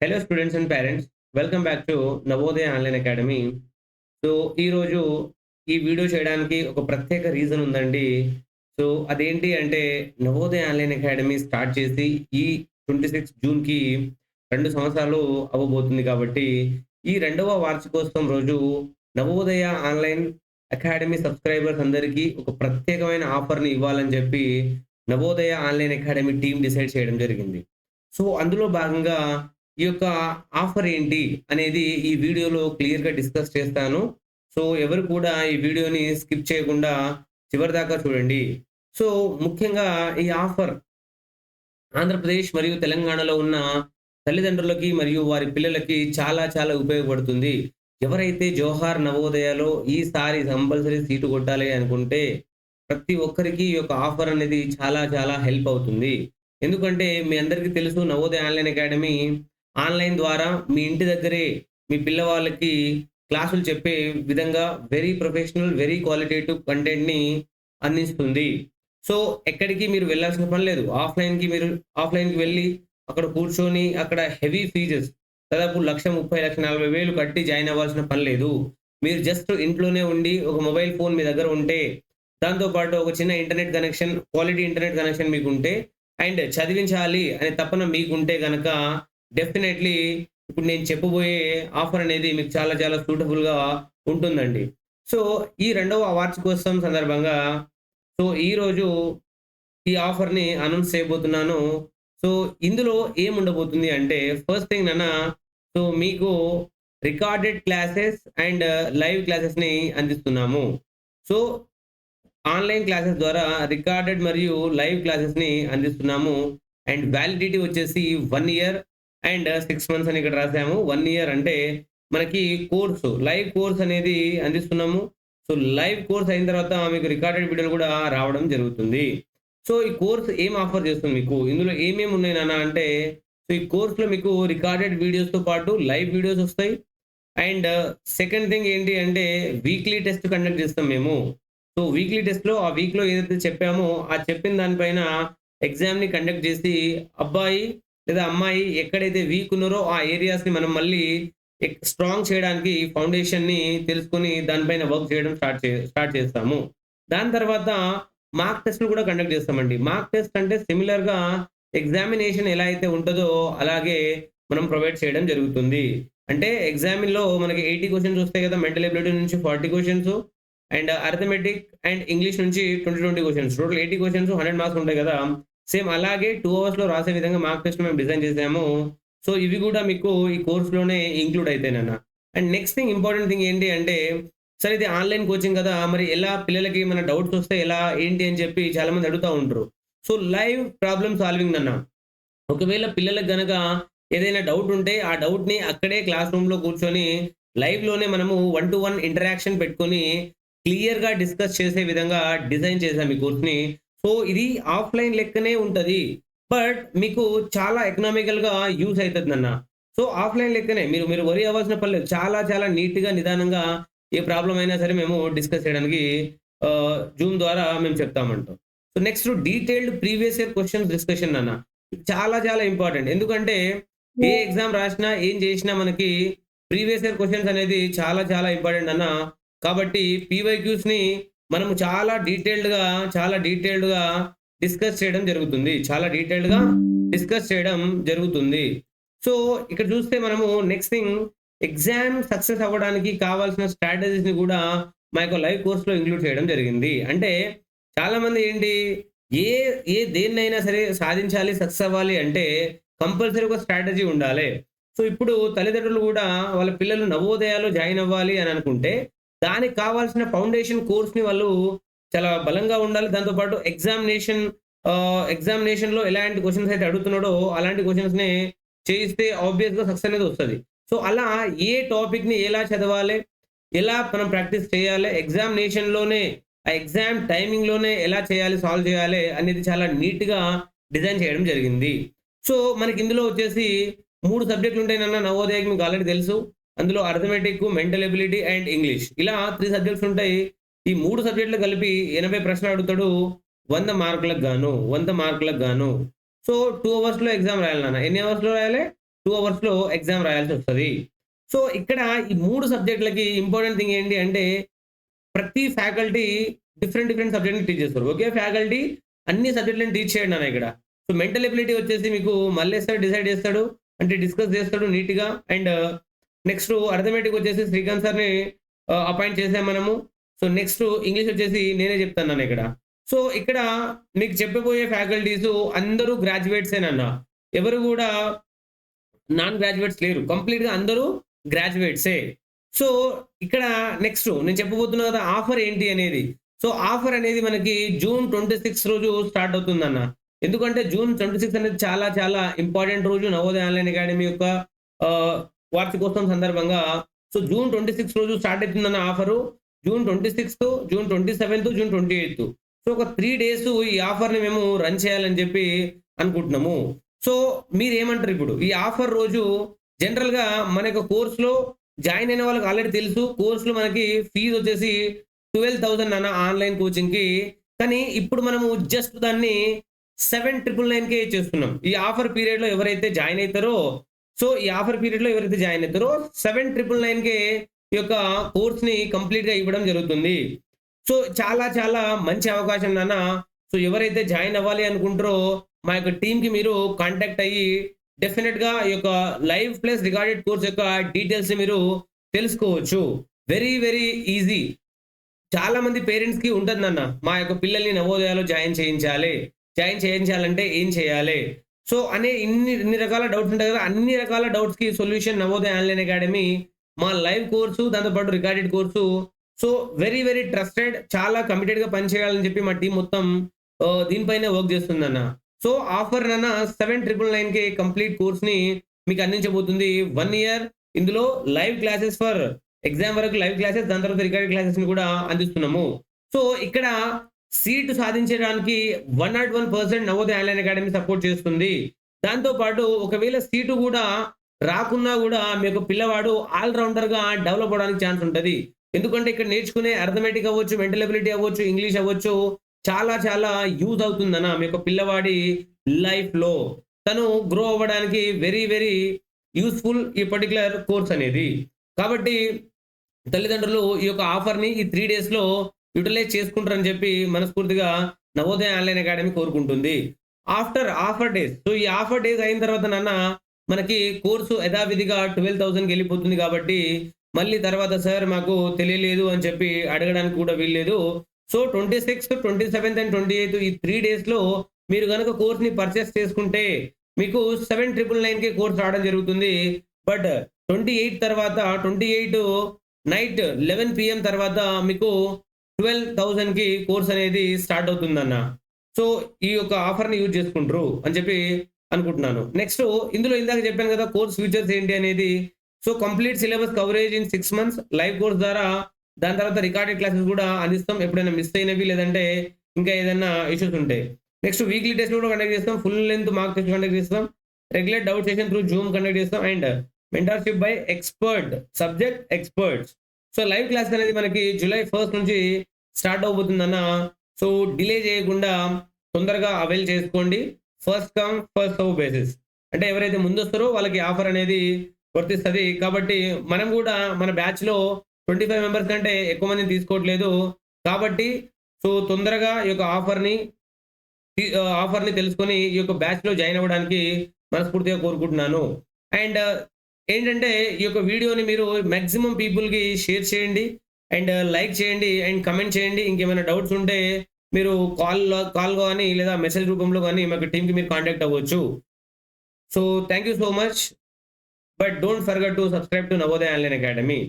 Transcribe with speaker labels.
Speaker 1: Hello students and parents. Welcome back to Navodaya online academy. So, ఈరోజు ఈ video చేయడానికి ఒక ప్రత్యేక రీజన్ ఉందండి. సో, అదేంటి అంటే నవోదయ ఆన్‌లైన్ అకాడమీ స్టార్ట్ చేసి ఈ 26 జూన్‌కి 2 సంవత్సరాలు అవ్వబోతుంది కాబట్టి, ఈ రెండవ వార్షికోత్సవం రోజు నవోదయ ఆన్‌లైన్ అకాడమీ సబ్‌స్క్రైబర్స్ అందరికీ ఒక ప్రత్యేకమైన ఆఫర్‌ని ఇవ్వాలని చెప్పి Navodaya online academy team decide చేయడం జరిగింది. సో, అందులో భాగంగా ఈ యొక్క ఆఫర్ ఏంటి అనేది ఈ వీడియోలో క్లియర్‌గా డిస్కస్ చేస్తాను. సో, ఎవరు కూడా ఈ వీడియోని స్కిప్ చేయకుండా చివరిదాకా చూడండి. సో, ముఖ్యంగా ఈ ఆఫర్ ఆంధ్రప్రదేశ్ మరియు తెలంగాణలో ఉన్న తల్లిదండ్రులకి మరియు వారి పిల్లలకి చాలా చాలా ఉపయోగపడుతుంది. ఎవరైతే జవహర్ నవోదయలో ఈసారి కంపల్సరీ సీటు కొట్టాలి అనుకుంటే, ప్రతి ఒక్కరికి ఈ యొక్క ఆఫర్ అనేది చాలా చాలా హెల్ప్ అవుతుంది. ఎందుకంటే మీ అందరికీ తెలుసు నవోదయ ఆన్‌లైన్ అకాడమీ ఆన్‌లైన్ ద్వారా మీ ఇంటి దగ్గరే మీ పిల్లవాళ్ళకి క్లాసులు చెప్పే విధంగా వెరీ ప్రొఫెషనల్, వెరీ క్వాలిటేటివ్ కంటెంట్‌ని అందిస్తుంది. సో, ఎక్కడికి మీరు వెళ్ళాల్సిన పని లేదు. ఆఫ్‌లైన్‌కి వెళ్లి అక్కడ కూర్చొని అక్కడ హెవీ ఫీజెస్ దాదాపు 1,30,000, 1,40,000 కట్టి జాయిన్ అవ్వాల్సిన పని లేదు. మీరు జస్ట్ ఇంట్లోనే ఉండి ఒక మొబైల్ ఫోన్ మీ దగ్గర ఉంటే, దాంతో పాటు ఒక చిన్న internet connection, quality internet connection మీకుంటే అండ్ చదివించాలి అనే తపన మీకుంటే గనక డెఫినైట్‌లీ ఇప్పుడు నేను చెప్పబోయే ఆఫర్ అనేది మీకు చాలా చాలా సూటబుల్‌గా ఉంటుందండి. సో, ఈ రెండవ వార్షికోత్సవం సందర్భంగా ఈరోజు ఈ ఆఫర్‌ని అనౌన్స్ చేయబోతున్నాను. సో, ఇందులో ఏముండబోతుంది అంటే ఫస్ట్ థింగ్ మీకు రికార్డెడ్ క్లాసెస్ అండ్ లైవ్ క్లాసెస్‌ని అందిస్తున్నాము. సో, ఆన్‌లైన్ క్లాసెస్ ద్వారా రికార్డెడ్ మరియు లైవ్ క్లాసెస్‌ని అందిస్తున్నాము. అండ్ వాలిడిటీ వచ్చేసి 1 ఇయర్ అండ్ 6 మంత్స్ అని ఇక్కడ రాసాము. 1 ఇయర్ అంటే మనకి లైవ్ కోర్స్ అనేది అందిస్తున్నాము. సో, లైవ్ కోర్స్ అయిన తర్వాత మీకు రికార్డెడ్ వీడియోలు కూడా రావడం జరుగుతుంది. సో, ఈ కోర్స్ ఏం ఆఫర్ చేస్తుంది మీకు? ఇందులో ఏమేమి ఉన్నాయి నాన్న అంటే, సో, ఈ కోర్స్‌లో మీకు రికార్డెడ్ వీడియోస్‌తో పాటు లైవ్ వీడియోస్ వస్తాయి. అండ్ సెకండ్ థింగ్ ఏంటి అంటే వీక్లీ టెస్ట్ కండక్ట్ చేస్తాం మేము. సో, వీక్లీ టెస్ట్‌లో ఆ వీక్‌లో ఏదైతే చెప్పామో, ఆ చెప్పిన దాని పైన ఎగ్జామ్‌ని కండక్ట్ చేసి, అబ్బాయి లేదా అమ్మాయి ఎక్కడైతే వీక్ ఉన్నారో ఆ ఏరియాస్‌ని మనం మళ్ళీ స్ట్రాంగ్ చేయడానికి ఫౌండేషన్‌ని తెలుసుకొని దానిపైన వర్క్ చేయడం స్టార్ట్ చేస్తాము. దాని తర్వాత మార్క్ టెస్ట్‌లు కూడా కండక్ట్ చేస్తామండి. మార్క్ టెస్ట్ అంటే సిమిలర్‌గా ఎగ్జామినేషన్ ఎలా అయితే ఉంటదో అలాగే మనం ప్రొవైడ్ చేయడం జరుగుతుంది. అంటే ఎగ్జామిన్‌లో మనకి 80 క్వెషన్స్ వస్తాయి కదా! మెంటల్ ఎబిలిటీ నుంచి 40 questions and arithmetic and English నుంచి 20 క్వెషన్స్. టోటల్ 80 క్వెషన్స్ 100 మార్క్స్ ఉంటాయి కదా! సేమ్ అలాగే 2 అవర్స్‌లో రాసే విధంగా మార్క్ టెస్ట్ మేము డిజైన్ చేసాము. సో, ఇవి కూడా మీకు ఈ కోర్స్‌లోనే ఇంక్లూడ్ అయితాయనన్న. And next thing important thing ఏంటి అంటే, సరే ఇది ఆన్‌లైన్ కోచింగ్ కదా! మరి ఎలా పిల్లలకి ఏమైనా డౌట్స్ వస్తే ఎలా, ఏంటి అని చెప్పి చాలామంది అడుగుతా ఉంటారు. సో, లైవ్ ప్రాబ్లమ్ సాల్వింగ్ అన్న. ఒకవేళ పిల్లలకు గనక ఏదైనా డౌట్ ఉంటే, ఆ డౌట్‌ని అక్కడే క్లాస్ రూమ్‌లో కూర్చొని లైవ్‌లోనే మనము 1 టు 1 ఇంటరాక్షన్ పెట్టుకొని క్లియర్‌గా డిస్కస్ చేసే విధంగా డిజైన్ చేశాం ఈ కోర్స్‌ని. సో, ఇది ఆఫ్‌లైన్ లెక్కనే ఉంటది. బట్ మీకు చాలా ఎకనామికల్‌గా యూజ్ అయితది. సో, ఆఫ్‌లైన్ లెక్కనే మీరు మీరు వరీ అవ్వాల్సిన పని లేదు. చాలా చాలా నీట్‌గా, నిదానంగా ఏ ప్రాబ్లమ్ అయినా సరే మేము డిస్కస్ చేయడానికి జూమ్ ద్వారా మేము చెప్తామంటాం. So, next detailed previous year questions discussion అన్న. చాలా చాలా ఇంపార్టెంట్. ఎందుకంటే ఏ ఎగ్జామ్ రాసినా, ఏం చేసినా మనకి ప్రీవియస్ ఇయర్ క్వెషన్స్ అనేది చాలా చాలా ఇంపార్టెంట్ అన్న. కాబట్టి పీవైక్యూస్‌ని మనము చాలా డీటెయిల్డ్‌గా డిస్కస్ చేయడం జరుగుతుంది. చాలా డీటెయిల్డ్‌గా డిస్కస్ చేయడం జరుగుతుంది. సో, ఇక్కడ చూస్తే మనము నెక్స్ట్ థింగ్ ఎగ్జామ్ సక్సెస్ అవ్వడానికి కావాల్సిన స్ట్రాటజీస్‌ని కూడా మా యొక్క లైవ్ కోర్స్‌లో ఇంక్లూడ్ చేయడం జరిగింది. అంటే చాలామంది ఏంటి ఏ ఏ దేన్నైనా సరే సాధించాలి, సక్సెస్ అవ్వాలి అంటే కంపల్సరీ ఒక స్ట్రాటజీ ఉండాలి. సో, ఇప్పుడు తల్లిదండ్రులు గూడా వాళ్ళ పిల్లలు నవోదయాలో జాయిన్ అవ్వాలి అని అనుకుంటే, దానికి కావాల్సిన ఫౌండేషన్ కోర్స్‌ని వాళ్ళు చాలా బలంగా ఉండాలి. దాంతో పాటు ఎగ్జామినేషన్‌లో ఎలాంటి క్వెషన్స్ అయితే అడుగుతున్నాడో, అలాంటి క్వెషన్స్‌నే చేయిస్తే ఆబ్వియస్‌గా సక్సెస్ అనేది వస్తది. సో, అలా ఏ టాపిక్‌ని ఎలా చదవాలి, ఎలా మనం ప్రాక్టీస్ చేయాలి, ఆ ఎగ్జామ్ టైమింగ్‌లోనే ఎలా చేయాలి, సాల్వ్ చేయాలి అనేది చాలా నీట్‌గా డిజైన్ చేయడం జరిగింది. సో, మనకి ఇందులో వచ్చేసి 3 సబ్జెక్టులు ఉంటాయి నవోదయకి మీకు ఆల్రెడీ తెలుసు. అందులో arithmetic, mental ability and English. ఇలా 3 సబ్జెక్ట్స్ ఉంటాయి. ఈ 3 సబ్జెక్టులు కలిపి 80 ప్రశ్నలు అడుగుతాడు. 100 మార్కులకు గాను. సో, 2 అవర్స్‌లో ఎగ్జామ్ రాయాలి నాన్న. ఎన్ని అవర్స్‌లో రాయాలి? 2 అవర్స్‌లో ఎగ్జామ్ రాయాల్సొస్తది. సో, ఇక్కడ ఈ 3 సబ్జెక్ట్‌లకి ఇంపార్టెంట్ థింగ్ ఏంటి అంటే ప్రతి ఫ్యాకల్టీ డిఫరెంట్ సబ్జెక్ట్‌ని టీచ్ చేస్తారు. ఒకే ఫ్యాకల్టీ అన్ని సబ్జెక్ట్‌లని టీచ్ చేయడు నాన్న ఇక్కడ. సో, మెంటల్ ఎబిలిటీ వచ్చేసి మీకు మల్లేష్ డిసైడ్ చేస్తాడు. అంటే డిస్కస్ చేస్తాడు నీట్‌గా. అండ్ నెక్స్ట్ అర్థమెటిక్ వచ్చేసి శ్రీకాంత్ సార్‌ని అపాయింట్ చేసాం మనము. సో, నెక్స్ట్ ఇంగ్లీష్ వచ్చేసి నేనే చెప్తాను నాన్న ఇక్కడ. సో, ఇక్కడ మీకు చెప్పబోయే ఫ్యాకల్టీస్ అందరూ గ్రాడ్యుయేట్సేనన్న. ఎవరు గూడా నాన్ గ్రాడ్యుయేట్స్ లేరు. కంప్లీట్‌గా అందరూ గ్రాడ్యుయేట్సే. సో, ఇక్కడ నెక్స్ట్ నేను చెప్పబోతున్నా కదా ఆఫర్ ఏంటి అనేది. సో, ఆఫర్ అనేది మనకి జూన్ 26 రోజు స్టార్ట్ అవుతుందన్న. ఎందుకంటే జూన్ 26 అనేది చాలా చాలా ఇంపార్టెంట్ రోజు నవోదయ ఆన్‌లైన్ అకాడమీ యొక్క ఆహ్, వార్షికోత్సవం సందర్భంగా. సో, జూన్ 26 రోజు స్టార్ట్ అయితుందన్న offer. June 26, June 27, June 28. So, ఒక 3 డేస్ ఈ ఆఫర్‌ని మేము రన్ చేయాలని చెప్పి అనుకుంటున్నాము. సో, మీరేమంటారు ఇప్పుడు? ఈ ఆఫర్ రోజు జనరల్‌గా మన యొక్క కోర్స్‌లో జాయిన్ అయిన వాళ్ళకి ఆల్రెడీ తెలుసు. కోర్స్‌లో మనకి ఫీజ్ వచ్చేసి 12,000 నాన్న ఆన్‌లైన్ కోచింగ్‌కి. కానీ ఇప్పుడు మనము జస్ట్ దాన్ని 7,999కే ఇచ్చేస్తున్నాం. ఈ ఆఫర్ పీరియడ్‌లో ఎవరైతే జాయిన్ అయితారో, సో, ఈ ఆఫర్ పీరియడ్‌లో ఎవరైతే జాయిన్ అయితారో 7,999కే ఈ యొక్క కోర్స్‌ని కంప్లీట్‌గా ఇవ్వడం జరుగుతుంది. సో, చాలా చాలా మంచి అవకాశం నాన్న. సో, ఎవరైతే జాయిన్ అవ్వాలి అనుకుంటారో మా యొక్క టీమ్‌కి మీరు కాంటాక్ట్ అయ్యి డెఫినిట్‌గా ఈ యొక్క లైవ్ ప్లస్ రికార్డెడ్ కోర్స్ యొక్క డీటెయిల్స్‌ని మీరు తెలుసుకోవచ్చు. Very easy. చాలా మంది పేరెంట్స్‌కి ఉంటది నాన్న. మా యొక్క పిల్లల్ని నవోదయాలో జాయిన్ చేయించాలి. జాయిన్ చేయించాలంటే ఏం చేయాలి? సో, అనే ఇన్ని రకాల డౌట్స్ ఉంటాయి కదా! అన్ని రకాల డౌట్స్‌కి సొల్యూషన్ నవోదయ ఆన్‌లైన్ అకాడమీ. మా లైవ్ కోర్సు, దాంతో పాటు recorded course. So, very trusted. చాలా కమిటెడ్‌గా పనిచేయాలని చెప్పి మా టీమ్ మొత్తం దీనిపైనే వర్క్ చేస్తుందన్న. సో, ఆఫర్ నాన్న 7,999కే కంప్లీట్ కోర్స్‌ని మీకు అందించబోతుంది. 1 ఇయర్ ఇందులో లైవ్ క్లాసెస్ ఫర్ ఎగ్జామ్ వరకు లైవ్ క్లాసెస్, దాని తర్వాత రికార్డెడ్ క్లాసెస్‌ని కూడా అందిస్తున్నాము. సో, ఇక్కడ సీట్ సాధించడానికి 101% నవోదయ ఆన్‌లైన్ అకాడమీ సపోర్ట్ చేస్తుంది. దాంతో పాటు ఒకవేళ సీటు గూడా రాకున్నా గూడా మీ యొక్క పిల్లవాడు ఆల్ రౌండర్‌గా డెవలప్ అవ్వడానికి ఛాన్స్ ఉంటది. ఎందుకంటే ఇక్కడ నేర్చుకునే అర్థమెటిక్ అవ్వచ్చు, మెంటల్ ఎబిలిటీ అవ్వచ్చు, ఇంగ్లీష్ అవ్వచ్చు. చాలా చాలా యూజ్ అవుతుందన్న మీ యొక్క పిల్లవాడి లైఫ్‌లో. తను గ్రో అవ్వడానికి వెరీ యూజ్‌ఫుల్ ఈ పర్టిక్యులర్ కోర్స్ అనేది. కాబట్టి తల్లిదండ్రులు ఈ యొక్క ఆఫర్‌ని ఈ 3 డేస్‌లో యుటిలైజ్ చేసుకుంటారని చెప్పి మనస్ఫూర్తిగా నవోదయ ఆన్‌లైన్ అకాడమీ కోరుకుంటుంది. After offer days. సో, ఈ ఆఫర్ డేస్ అయిన తర్వాత నాన్న మనకి కోర్సు యథావిధిగా 12,000కి వెళ్ళిపోతుంది కాబట్టి మళ్ళీ తర్వాత సార్ మాకు తెలియలేదు అని చెప్పి అడగడానికి కూడా వీల్లేదు. సో, 26, 27 అండ్ 28 ఈ 3 డేస్‌లో మీరు గనక కోర్స్‌ని పర్చేస్ చేసుకుంటే మీకు 7,999కే కోర్స్ రావడం జరుగుతుంది. బట్ 28 తర్వాత 28 నైట్ 11 పీఎం తర్వాత మీకు 12,000కి కోర్స్ అనేది స్టార్ట్ అవుతుందన్న. సో, ఈ యొక్క ఆఫర్‌ని యూజ్ చేసుకుంటారు అని చెప్పి అనుకుంటున్నాను. నెక్స్ట్ ఇందులో ఇందాక చెప్పాను కదా! కోర్స్ ఫీచర్స్ ఏంటి అనేది. So, complete syllabus coverage in 6 months live course ద్వారా దాని తర్వాత రికార్డెడ్ క్లాసెస్ కూడా అందిస్తాం. ఎప్పుడైనా మిస్ అయినవి లేదంటే ఇంకా ఏదైనా ఇష్యూస్ ఉంటే. నెక్స్ట్ వీక్లీ టెస్ట్ కూడా కండక్ట్ చేస్తాం. Full length mock test conduct చేస్తాం. Regular doubt session through Zoom conduct చేస్తాం. And mentorship by subject experts. So, live class అనేది మనకి జూలై 1 నుంచి స్టార్ట్ అవబోతుందన్న. సో, డిలే చేయకుండా తొందరగా అవైల్ చేసుకోండి. First come first serve basis. అంటే ఎవరైతే ముందొస్తారో వాళ్ళకి ఆఫర్ అనేది వర్తిస్తది. కాబట్టి మనం కూడా మన బ్యాచ్‌లో 25 మెంబర్స్ కంటే ఎక్కువ మందిని తీసుకోవట్లేదు. కాబట్టి సో, తొందరగా ఈ యొక్క ఆఫర్‌ని తెలుసుకొని ఈ యొక్క బ్యాచ్‌లో జాయిన్ అవ్వడానికి మనస్ఫూర్తిగా కోరుకుంటున్నాను. అండ్ ఏంటంటే ఈ యొక్క వీడియోని మీరు మాక్సిమం పీపుల్‌కి షేర్ చేయండి. అండ్ లైక్ చేయండి అండ్ కామెంట్ చేయండి. ఇంకేమైనా డౌట్స్ ఉంటే మీరు కాల్ గాని లేదా మెసేజ్ రూపంలో గాని మాకు టీమ్‌కి మీరు కాంటాక్ట్ అవ్వచ్చు. So, thank you so much. But don't forget to subscribe to Navodaya online academy.